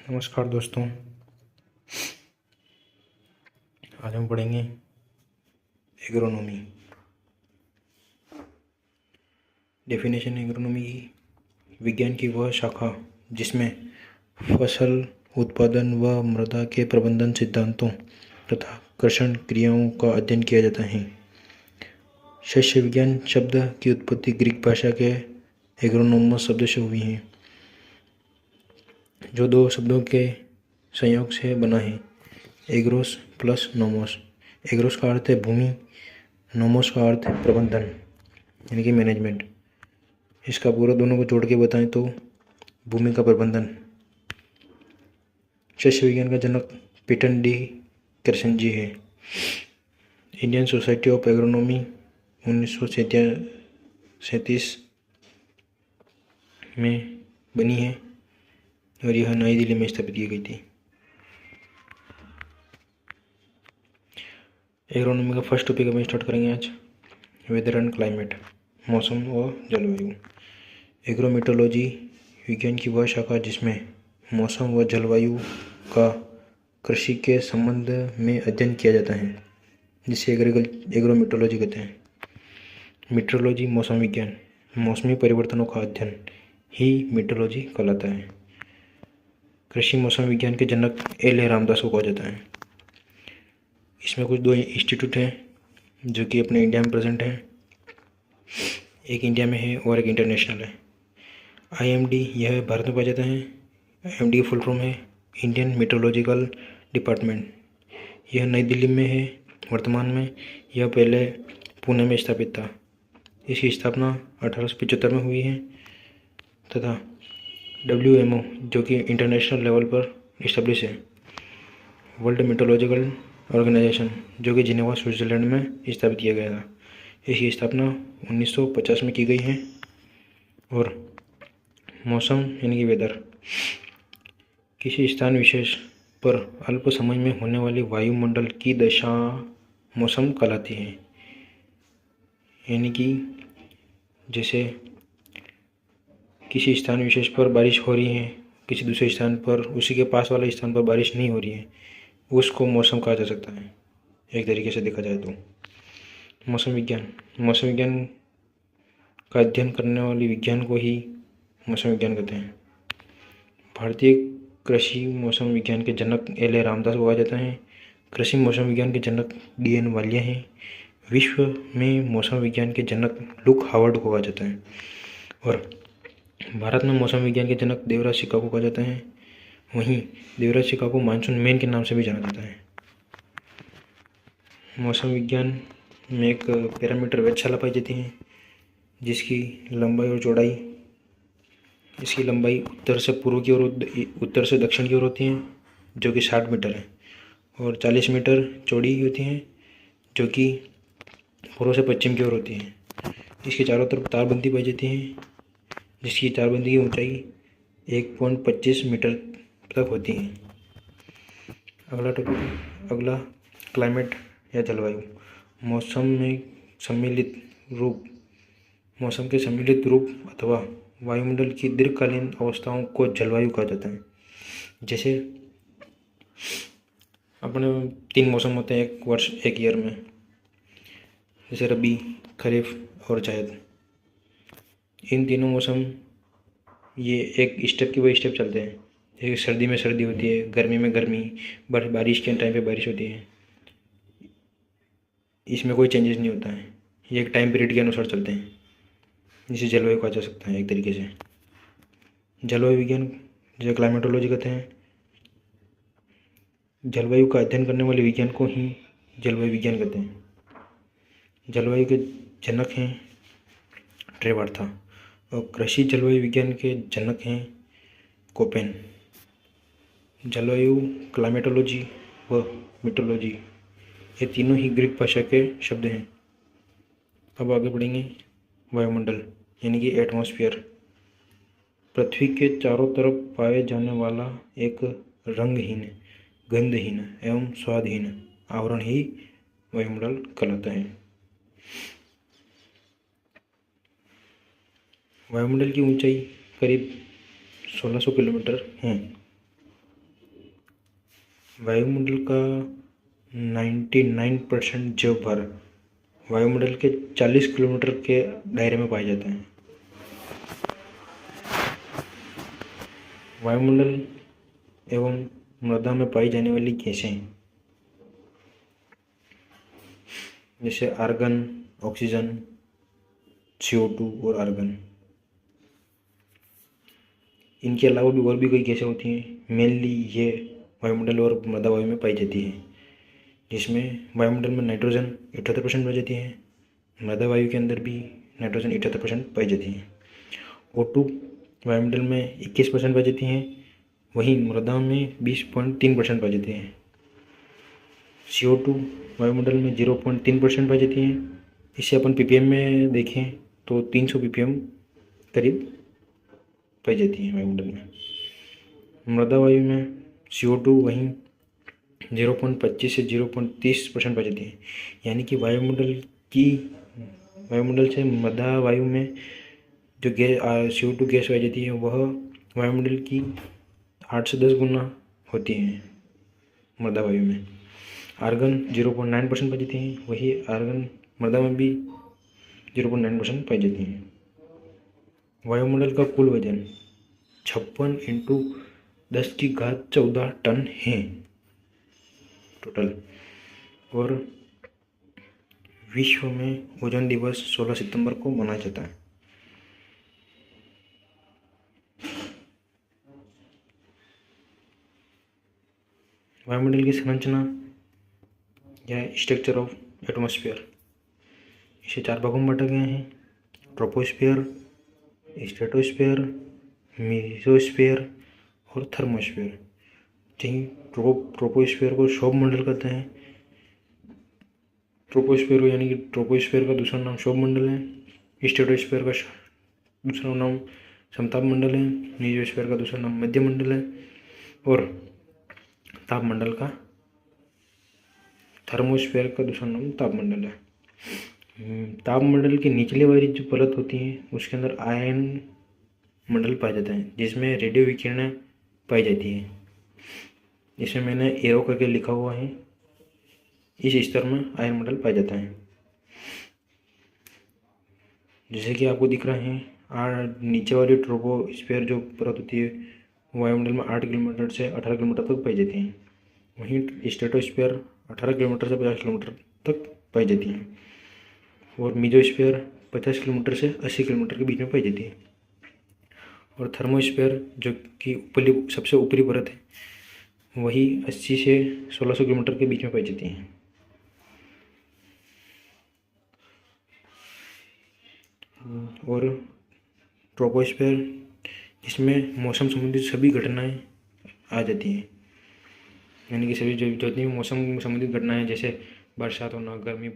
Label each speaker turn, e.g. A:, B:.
A: नमस्कार दोस्तों, आज हम पढ़ेंगे एग्रोनॉमी। डेफिनेशन एग्रोनॉमी की विज्ञान की वह शाखा जिसमें फसल उत्पादन व मृदा के प्रबंधन सिद्धांतों तथा कृषि क्रियाओं का अध्ययन किया जाता है। शस्य विज्ञान शब्द की उत्पत्ति ग्रीक भाषा के एग्रोनोमस शब्द से हुई है, जो दो शब्दों के संयोग से बना है, एग्रोस प्लस नोमोस। एग्रोस का अर्थ है भूमि, नोमोस का अर्थ है प्रबंधन यानी कि मैनेजमेंट। इसका पूरा दोनों को जोड़ के बताएं तो भूमि का प्रबंधन। शस्य विज्ञान का जनक पीटन डी करसनजी है। इंडियन सोसाइटी ऑफ एग्रोनॉमी 1937 में बनी है और यह नई दिल्ली में स्थापित की गई थी। एग्रोनॉमी का फर्स्ट टॉपिक हम स्टार्ट करेंगे आज, वेदर एंड क्लाइमेट, मौसम और जलवायु। एग्रोमेट्रोलॉजी विज्ञान की वह शाखा जिसमें मौसम व जलवायु का कृषि के संबंध में अध्ययन किया जाता है, जिसे एग्रोमेट्रोलॉजी कहते हैं। मीट्रोलॉजी मौसम विज्ञान, मौसमी परिवर्तनों का अध्ययन ही मीट्रोलॉजी कहलाता है। कृषि मौसम विज्ञान के जनक एल रामदास को कहा जाता है। इसमें कुछ दो इंस्टीट्यूट हैं जो कि अपने इंडिया में प्रेजेंट हैं, एक इंडिया में है और एक इंटरनेशनल है। IMD यह भारत में पाया जाता है। IMD की फुल फॉर्म है इंडियन मेट्रोलॉजिकल डिपार्टमेंट। यह नई दिल्ली में है वर्तमान में। यह पहले पुणे में स्थापित था। इसकी स्थापना 1875 में हुई है तथा WMO जो कि इंटरनेशनल लेवल पर इस्टेब्लिश है, वर्ल्ड मेट्रोलॉजिकल ऑर्गेनाइजेशन, जो कि जिनेवा स्विट्जरलैंड में स्थापित किया गया था। इसकी स्थापना 1950 में की गई है। और मौसम यानी कि वेदर, किसी स्थान विशेष पर अल्प समय में होने वाली वायुमंडल की दशा मौसम कहलाती है। यानी कि जैसे किसी स्थान विशेष पर बारिश हो रही है, किसी दूसरे स्थान पर उसी के पास वाले स्थान पर बारिश नहीं हो रही है, उसको मौसम कहा जा सकता है एक तरीके से देखा जाए तो। मौसम विज्ञान का अध्ययन करने वाली विज्ञान को ही मौसम विज्ञान कहते हैं। भारतीय कृषि मौसम विज्ञान के जनक एल रामदास को कहा जाता है। कृषि मौसम विज्ञान के जनक DN वालिया हैं। विश्व में मौसम विज्ञान के जनक लुक हावर्ड को कहा जाता है। और भारत में मौसम विज्ञान के जनक देवराज सिक्का को कहा जाता है। वहीं देवराज सिक्का को मानसून मैन के नाम से भी जाना जाता है। मौसम विज्ञान में एक पैरामीटर वेधशाला पाई जाती है, जिसकी लंबाई और चौड़ाई, इसकी लंबाई उत्तर से पूर्व की ओर, उत्तर से दक्षिण की ओर होती है, जो कि 60 मीटर है, और 40 मीटर चौड़ी होती हैं, जो कि पूर्व से पश्चिम की ओर होती है। इसके चारों तरफ तारबंदी पाई जाती है, जिसकी तारबंदी की ऊंचाई 1.25 मीटर तक होती है। अगला क्लाइमेट या जलवायु। मौसम के सम्मिलित रूप अथवा वायुमंडल की दीर्घकालीन अवस्थाओं को जलवायु कहा जाता है। जैसे अपने 3 मौसम होते हैं एक वर्ष, एक ईयर में, जैसे रबी, खरीफ और जायद। इन तीनों मौसम ये एक स्टेप की वही स्टेप चलते हैं। जैसे सर्दी में सर्दी होती है, गर्मी में गर्मी, बारिश के टाइम पे बारिश होती है। इसमें कोई चेंजेस नहीं होता है, ये एक टाइम पीरियड के अनुसार चलते हैं, जिसे जलवायु कहा जा सकता है एक तरीके से। जलवायु विज्ञान जो क्लाइमेटोलॉजी कहते हैं, जलवायु का अध्ययन करने वाले विज्ञान को ही जलवायु विज्ञान कहते हैं। जलवायु के जनक हैं ट्रेवार्था और कृषि जलवायु विज्ञान के जनक हैं कोपेन। जलवायु, क्लाइमेटोलॉजी व मीटोलॉजी, ये तीनों ही ग्रीक भाषा के शब्द हैं। अब आगे बढ़ेंगे। वायुमंडल यानी कि एटमॉस्फेयर, पृथ्वी के चारों तरफ पाए जाने वाला एक रंगहीन, गंधहीन एवं स्वादहीन आवरण ही वायुमंडल कहलाता है। वायुमंडल की ऊंचाई करीब 1600 किलोमीटर है। वायुमंडल का 99% जैव भार वायुमंडल के 40 किलोमीटर के दायरे में पाया जाता है। वायुमंडल एवं मृदा में पाई जाने वाली गैसें जैसे आर्गन, ऑक्सीजन, CO2 और आर्गन, इनके अलावा भी और भी कई गैसें होती हैं। मेनली ये वायुमंडल और मृदा वायु में पाई जाती है, जिसमें वायुमंडल में नाइट्रोजन 78% पाई जाती है, मृदा वायु के अंदर भी नाइट्रोजन 78% पाई जाती है। O2 वायुमंडल में 21% पाई जाती है, वहीं मृदा में 20.3% पाई जाती है। CO2 वायुमंडल में 0.3% पाई जाती है। इसे अपन ppm में देखें तो 300 ppm करीब पाई जाती है वायुमंडल में। मृदा वायु में CO2 वहीं 0.25 से 0.30% पाई जाती है। यानी कि वायुमंडल से मृदा वायु में जो CO2 गैस पाई जाती है वह वायुमंडल की 8 से 10 गुना होती है मृदा वायु में। आर्गन 0.9% पाई जाती है, वही आर्गन मृदा में भी 0.9% पाई जाती है। वायुमंडल का कुल वजन 56 × 10⁻14 टन है टोटल। और विश्व में ओजोन दिवस 16 सितंबर को मनाया जाता है। वायुमंडल की संरचना या स्ट्रक्चर ऑफ एटमॉस्फेयर इसे 4 भागों में बांटा गया है: ट्रोपोस्फेयर, स्ट्रेटोस्फेयर, मेसोस्फेयर और थर्मोस्फेयर। ट्रोपोस्फेयर को क्षोभ मंडल कहते हैं। ट्रोपोस्फेयर यानी कि ट्रोपोस्फेयर का दूसरा नाम क्षोभ मंडल है। स्ट्रेटोस्फेयर का दूसरा नाम समताप मंडल है। मेसोस्फेयर का दूसरा नाम मध्य मंडल है। और तापमंडल का थर्मोस्फेयर का दूसरा नाम तापमंडल है। तापमंडल की निचले वाली जो परत होती है उसके अंदर आयन मंडल पाया जाता है, जिसमें रेडियो विकिरणें पाई जाती है। इसमें मैंने एरो करके लिखा हुआ है। इस स्तर में आयन मंडल पाया जाता है। जैसे कि आपको दिख रहा है, नीचे वाली ट्रोपोस्फेयर जो परत होती है वायुमंडल में 8 किलोमीटर से 18 किलोमीटर तक पाई जाती है। वहीं स्ट्रेटोस्फेयर 18 किलोमीटर से 50 किलोमीटर तक पाई जाती है। और मेसोस्फेयर 50 किलोमीटर से 80 किलोमीटर के बीच में पाई जाती है। और थर्मोस्फेयर जो कि सबसे ऊपरी परत है वही 80 से 1600 किलोमीटर के बीच में पाई जाती है। और ट्रोपोस्फेयर इसमें मौसम संबंधित सभी घटनाएं आ जाती हैं, यानी कि सभी जो जितनी भी मौसम संबंधित घटनाएं जैसे बरसात होना, गर्मी